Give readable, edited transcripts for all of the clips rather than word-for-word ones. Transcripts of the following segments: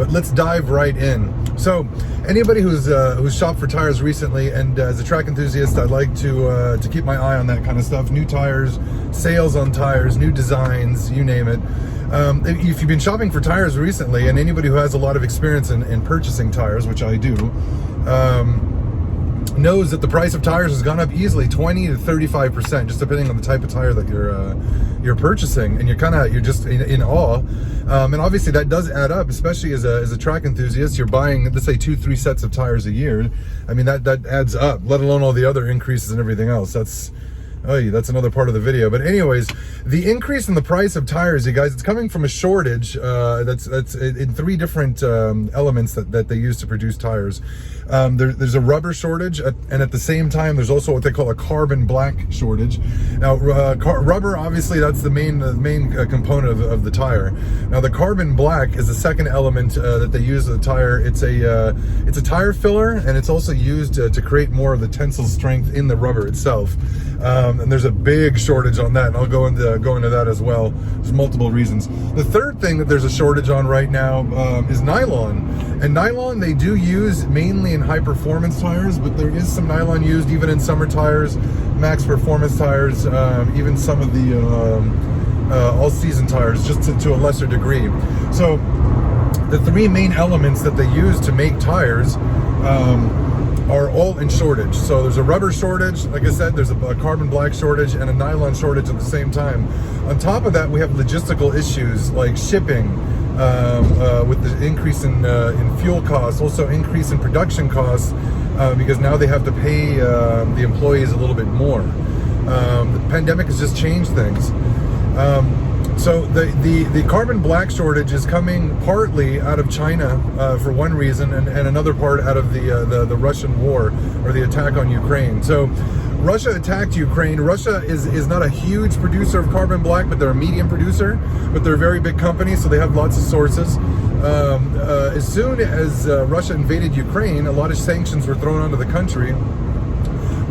But let's dive right in. So anybody who's shopped for tires recently, and as a track enthusiast, I like to keep my eye on that kind of stuff. New tires, sales on tires, new designs, you name it. If you've been shopping for tires recently, and anybody who has a lot of experience in purchasing tires, which I do, knows that the price of tires has gone up easily 20 to 35%, just depending on the type of tire that you're purchasing, and you're just in awe. And obviously that does add up, especially as a track enthusiast. You're buying, let's say, 2-3 sets of tires a year. I mean, that adds up, let alone all the other increases and everything else. That's another part of the video. But anyways, the increase in the price of tires, you guys, it's coming from a shortage that's in 3 different elements that they use to produce tires. There's a rubber shortage, and at the same time, there's also what they call a carbon black shortage. Now, rubber, obviously, that's the main component of the tire. Now, the carbon black is the second element that they use in the tire. It's a tire filler, and it's also used to create more of the tensile strength in the rubber itself. And there's a big shortage on that, and I'll go into that as well. There's multiple reasons. The third thing that there's a shortage on right now is nylon. And nylon they do use mainly in high performance tires, but there is some nylon used even in summer tires, max performance tires, even some of the all-season tires, just to a lesser degree. So the 3 main elements that they use to make tires are all in shortage. So there's a rubber shortage, like I said, there's a carbon black shortage, and a nylon shortage at the same time. On top of that, we have logistical issues like shipping, with the increase in fuel costs, also increase in production costs, because now they have to pay the employees a little bit more. The pandemic has just changed things. So the carbon black shortage is coming partly out of China for one reason, and another part out of the Russian war, or the attack on Ukraine. So Russia attacked Ukraine. Russia is not a huge producer of carbon black, but they're a medium producer, but they're a very big company, so they have lots of sources. As soon as Russia invaded Ukraine, a lot of sanctions were thrown onto the country,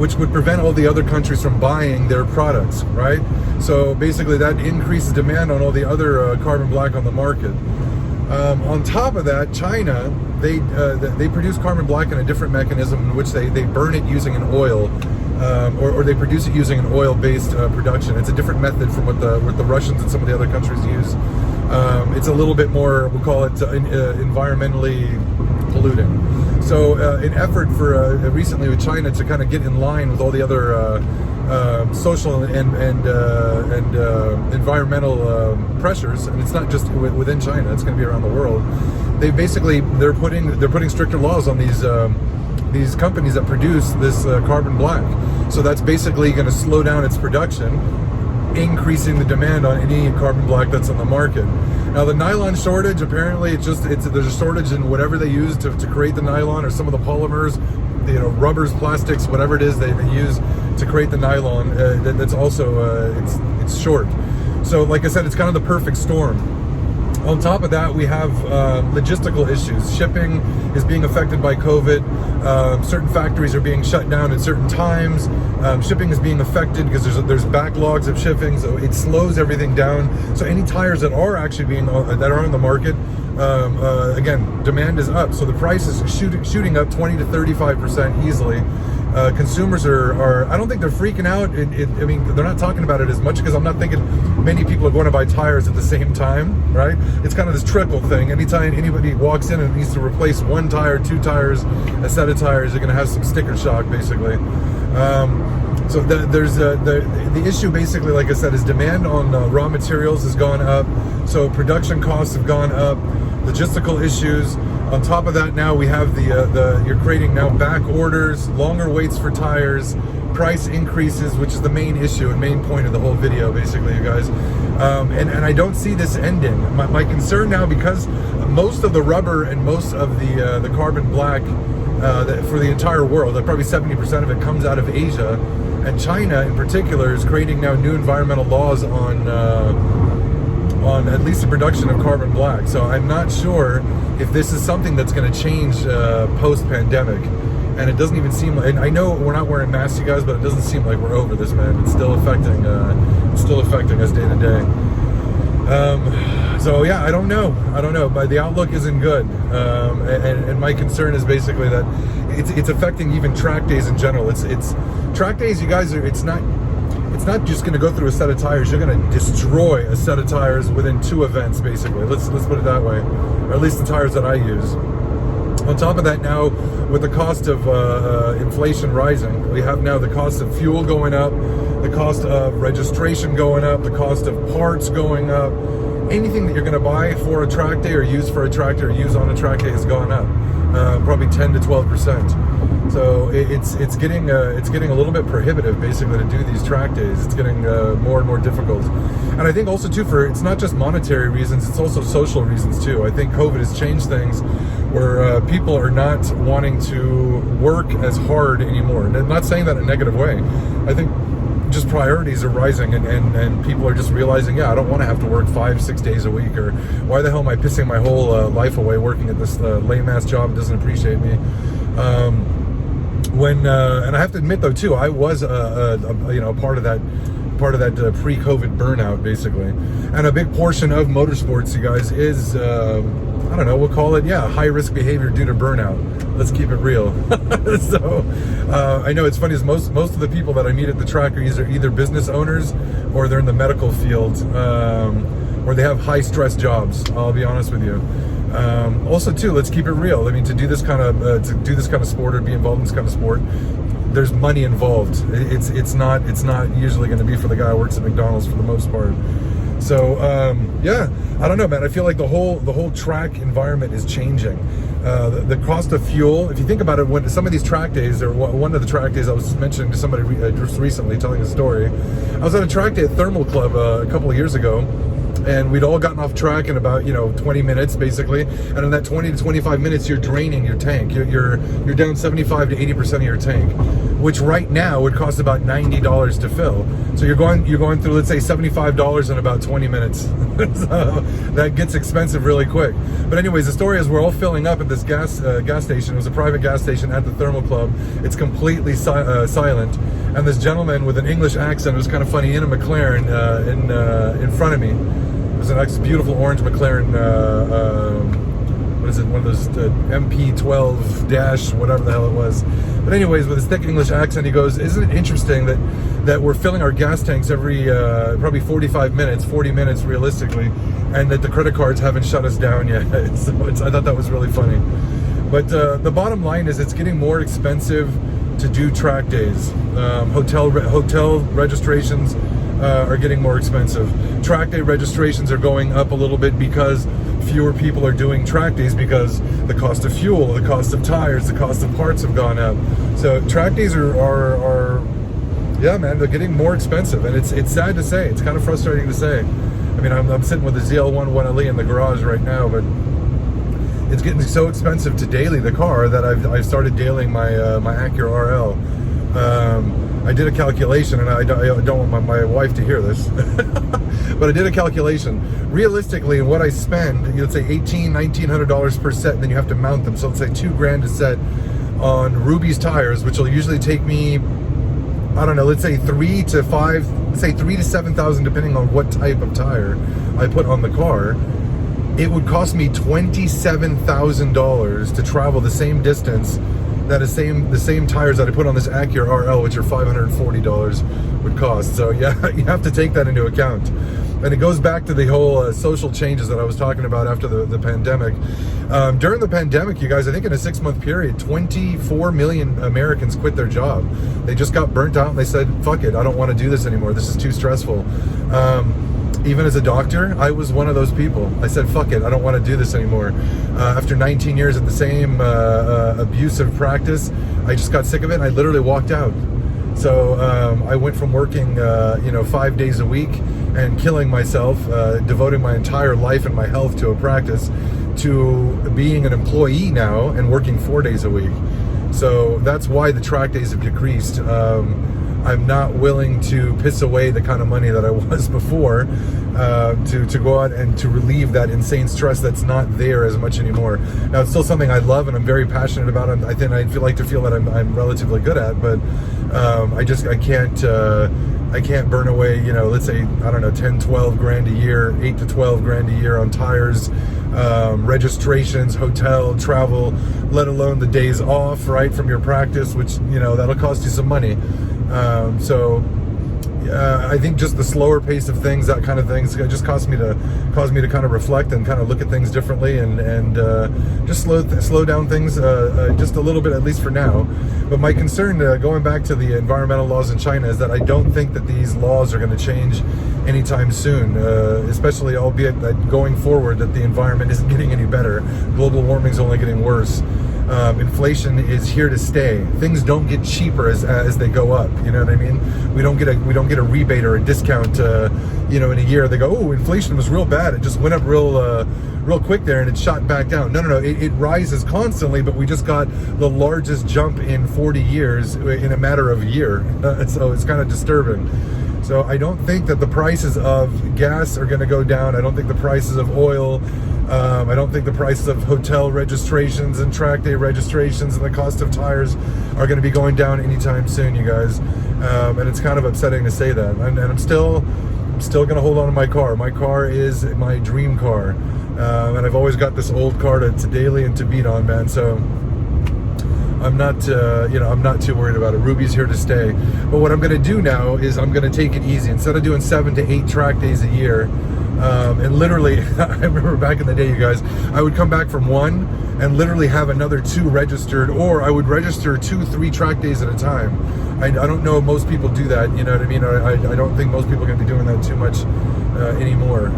which would prevent all the other countries from buying their products, right? So basically that increases demand on all the other carbon black on the market. On top of that, China, they produce carbon black in a different mechanism in which they burn it using an oil, or they produce it using an oil-based production. It's a different method from what the Russians and some of the other countries use. It's a little bit more, we'll call it environmentally polluting. So an effort for recently with China to kind of get in line with all the other social and environmental pressures, and it's not just within China, it's going to be around the world. They're putting stricter laws on these companies that produce this carbon black. So that's basically going to slow down its production, increasing the demand on any carbon black that's on the market. Now the nylon shortage, apparently there's a shortage in whatever they use to create the nylon, or some of the polymers, rubbers, plastics, whatever it is they use to create the nylon. That's also it's short. So like I said, it's kind of the perfect storm. On top of that, we have logistical issues. Shipping is being affected by COVID. Certain factories are being shut down at certain times. Shipping is being affected because there's backlogs of shipping, so it slows everything down. So any tires that are actually that are on the market, again, demand is up. So the price is shooting up 20 to 35% easily. Consumers are I don't think they're freaking out. I mean, they're not talking about it as much, because I'm not thinking many people are going to buy tires at the same time, right? It's kind of this trickle thing. Anytime anybody walks in and needs to replace 1 tire, 2 tires, a set of tires, you're going to have some sticker shock, basically. So there's the issue, basically, like I said, is demand on raw materials has gone up. So production costs have gone up, logistical issues. On top of that, now we have you're creating now back orders, longer waits for tires, price increases, which is the main issue and main point of the whole video, basically, you guys. And I don't see this ending. My concern now, because most of the rubber and most of the carbon black for the entire world, probably 70% of it comes out of Asia, and China in particular is creating now new environmental laws on at least the production of carbon black. So I'm not sure if this is something that's going to change post-pandemic. And it doesn't even seem like, and I know we're not wearing masks, you guys, but it doesn't seem like we're over this, man. It's still affecting us day to day. So yeah, I don't know, but the outlook isn't good. And my concern is basically that it's affecting even track days in general. It's track days, you guys are, it's not just going to go through a set of tires. You're going to destroy a set of tires within 2 events, basically. Let's put it that way, or at least the tires that I use. On top of that, now with the cost of inflation rising, we have now the cost of fuel going up, the cost of registration going up, the cost of parts going up. Anything that you're going to buy for a track day or use for a track day or use on a track day has gone up, probably 10 to 12%. So it's getting a little bit prohibitive, basically, to do these track days. It's getting more and more difficult. And I think also too, it's not just monetary reasons, it's also social reasons too. I think COVID has changed things where people are not wanting to work as hard anymore. And I'm not saying that in a negative way. I think just priorities are rising, and people are just realizing, yeah, I don't want to have to work 5-6 days a week, or why the hell am I pissing my whole life away working at this lame ass job that doesn't appreciate me. And I have to admit though too, I was part of that pre-COVID burnout, basically. And a big portion of motorsports, you guys, is I don't know, we'll call it, high risk behavior due to burnout. Let's keep it real. So I know it's funny, is most of the people that I meet at the track are either business owners, or they're in the medical field, or they have high stress jobs, I'll be honest with you. Also too, let's keep it real. I mean, to do this kind of sport, or be involved in this kind of sport, there's money involved. It's not usually going to be for the guy who works at McDonald's for the most part. So I don't know, man. I feel like the whole track environment is changing. The cost of fuel, if you think about it, when some of these track days, or one of the track days I was mentioning to somebody just recently, telling a story, I was at a track day at Thermal Club a couple of years ago, and we'd all gotten off track in about 20 minutes basically, and in that 20 to 25 minutes you're draining your tank. You're down 75 to 80% of your tank, which right now would cost about $90 to fill. So you're going through, let's say, $75 in about 20 minutes. So that gets expensive really quick. But anyways, the story is we're all filling up at this gas station. It was a private gas station at the Thermal Club. It's completely silent, and this gentleman with an English accent, it was kind of funny, in a McLaren in front of me. It was a nice, beautiful orange McLaren, what is it, one of those MP12 dash, whatever the hell it was. But anyways, with his thick English accent, he goes, isn't it interesting that we're filling our gas tanks every probably 40 minutes realistically, and that the credit cards haven't shut us down yet. So I thought that was really funny. But the bottom line is, it's getting more expensive to do track days. Hotel registrations are getting more expensive. Track day registrations are going up a little bit because fewer people are doing track days, because the cost of fuel, the cost of tires, the cost of parts have gone up. So track days are yeah, man, they're getting more expensive, and it's sad to say. It's kind of frustrating to say. I mean, I'm sitting with a ZL1 1LE in the garage right now, but it's getting so expensive to daily the car that I've started dailying my Acura RL. I did a calculation, and I don't want my wife to hear this, but I did a calculation. Realistically, what I spend, let's say $1,900 per set, and then you have to mount them. So let's say $2,000 a set on Ruby's tires, which will usually take me, I don't know, let's say 3 to 7,000, depending on what type of tire I put on the car. It would cost me $27,000 to travel the same distance that is the same tires that I put on this Acura RL, which are $540 would cost. So yeah, you have to take that into account. And it goes back to the whole social changes that I was talking about after the pandemic. During the pandemic, you guys, I think in a 6-month period, 24 million Americans quit their job. They just got burnt out, and they said, fuck it, I don't want to do this anymore. This is too stressful. Even as a doctor, I was one of those people. I said, fuck it, I don't want to do this anymore. After 19 years at the same abusive practice, I just got sick of it, and I literally walked out. So I went from working 5 days a week and killing myself, devoting my entire life and my health to a practice, to being an employee now and working 4 days a week. So that's why the track days have decreased. I'm not willing to piss away the kind of money that I was before. to go out and to relieve that insane stress that's not there as much anymore. Now, it's still something I love and I'm very passionate about, and I think I'd like to feel that I'm relatively good at, but I can't burn away, you know, let's say, I don't know, 10, 12 grand a year, 8 to 12 grand a year on tires, registrations, hotel, travel, let alone the days off, right, from your practice, which, you know, that'll cost you some money. I think just the slower pace of things, that kind of things, just caused me to kind of reflect and kind of look at things differently, and just slow down things just a little bit, at least for now. But my concern, going back to the environmental laws in China, is that I don't think that these laws are going to change anytime soon, especially, albeit that going forward, that the environment isn't getting any better. Global warming is only getting worse. Inflation is here to stay. Things don't get cheaper as they go up. You know what I mean? We don't get a rebate or a discount. You know, in a year they go, oh, inflation was real bad. It just went up real quick there, and it shot back down. No. It rises constantly, but we just got the largest jump in 40 years in a matter of a year. So it's kind of disturbing. So I don't think that the prices of gas are going to go down. I don't think the prices of oil. I don't think the prices of hotel registrations and track day registrations and the cost of tires are going to be going down anytime soon, you guys. And it's kind of upsetting to say that. And I'm still going to hold on to my car. My car is my dream car. And I've always got this old car to daily and to beat on, man. So I'm not, I'm not too worried about it. Ruby's here to stay. But what I'm going to do now is I'm going to take it easy. Instead of doing 7 to 8 track days a year, and literally, I remember back in the day, you guys, I would come back from one and literally have another 2 registered, or I would register 2, 3 track days at a time. I don't know if most people do that, you know what I mean? I don't think most people are going to be doing that too much anymore.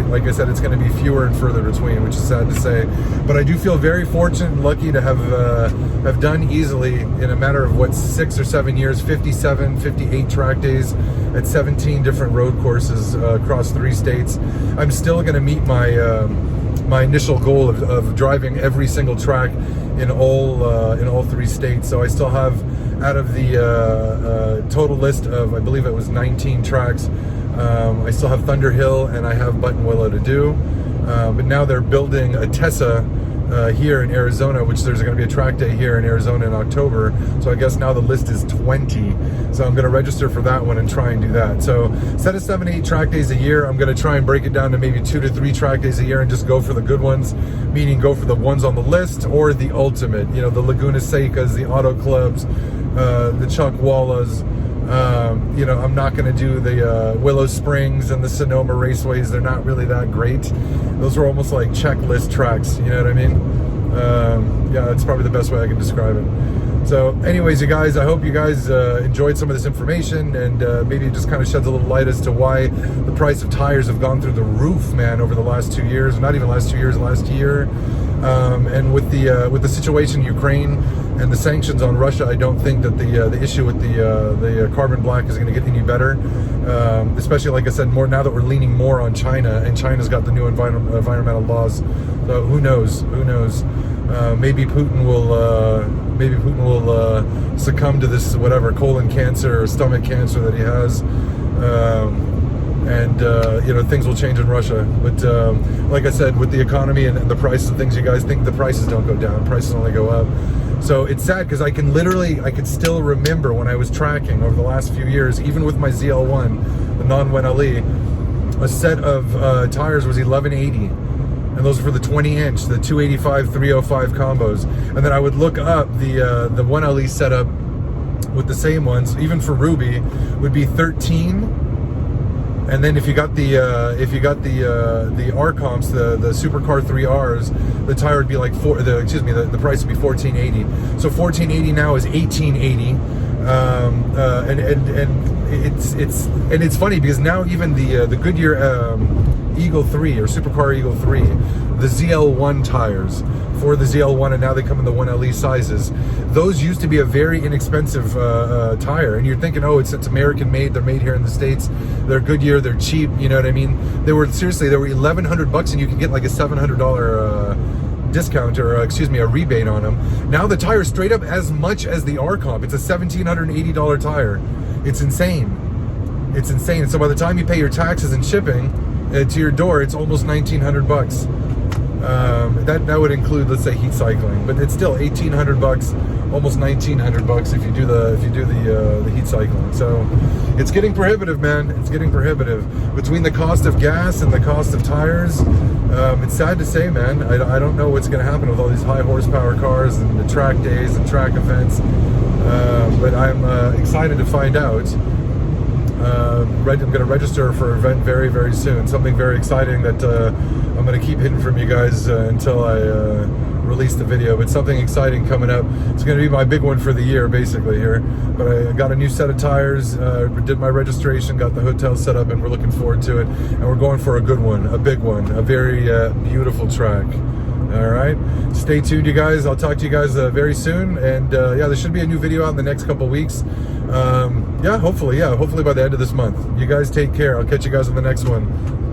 Like I said, it's going to be fewer and further between, which is sad to say. But I do feel very fortunate and lucky to have done easily, in a matter of, 6 or 7 years, 57, 58 track days at 17 different road courses across 3 states. I'm still going to meet my initial goal of driving every single track in all 3 states. So I still have, out of the total list of, I believe it was 19 tracks, I still have Thunderhill and I have Buttonwillow to do. But now they're building a Tessa here in Arizona, which there's going to be a track day here in Arizona in October. So I guess now the list is 20. So I'm going to register for that one and try and do that. So instead of 7, 8 track days a year, I'm going to try and break it down to maybe 2 to 3 track days a year and just go for the good ones, meaning go for the ones on the list or the ultimate, you know, the Laguna Secas, the AutoClubs, the Chuckwallas. You know, I'm not going to do the Willow Springs and the Sonoma Raceways. They're not really that great. Those are almost like checklist tracks, you know what I mean? Yeah, that's probably the best way I can describe it. So anyways, you guys, I hope you guys enjoyed some of this information, and maybe it just kind of sheds a little light as to why the price of tires have gone through the roof, man, over the last 2 years. Not even last 2 years, last year. And with the situation in Ukraine and the sanctions on Russia, I don't think that the issue with the carbon black is going to get any better. Especially, like I said, more now that we're leaning more on China, and China's got the new environmental laws. So who knows? Who knows? Maybe Putin will succumb to this whatever colon cancer or stomach cancer that he has. And you know, things will change in Russia. But like I said, with the economy and the prices of things, you guys think the prices don't go down, prices only go up. So it's sad, because I could still remember when I was tracking over the last few years, even with my ZL1, the non-WENLE, a set of tires was $11.80, and those were for the 20-inch, the 285, 305 combos. And then I would look up the 1LE setup with the same ones, even for Ruby, would be 13. And then if you got the R comps, the Supercar 3Rs, the tire would be like the price would be $14.80. So $14.80 now is $18.80. And it's funny, because now even the Goodyear Eagle 3 or Supercar Eagle 3, the ZL1 tires for the ZL1, and now they come in the 1LE sizes. Those used to be a very inexpensive tire, and you're thinking, oh, it's American made, they're made here in the States, they're Goodyear, they're cheap, you know what I mean? They were $1,100, and you could get like a $700 discount, or a rebate on them. Now the tire is straight up as much as the R comp. It's a $1,780 tire. It's insane. It's insane. So by the time you pay your taxes and shipping to your door, it's almost $1,900. That would include, let's say, heat cycling, but it's still $1,800, almost $1,900 if you do the heat cycling. So it's getting prohibitive, man. It's getting prohibitive between the cost of gas and the cost of tires. It's sad to say, man. I don't know what's going to happen with all these high horsepower cars and the track days and track events, but I'm excited to find out. I'm going to register for an event very, very soon. Something very exciting that I'm going to keep hidden from you guys until I release the video. But something exciting coming up. It's going to be my big one for the year, basically, here. But I got a new set of tires, did my registration, got the hotel set up, and we're looking forward to it. And we're going for a good one, a big one, a very beautiful track. All right, stay tuned, you guys. I'll talk to you guys very soon, and yeah, there should be a new video out in the next couple weeks. Hopefully by the end of this month. You guys take care. I'll catch you guys on the next one.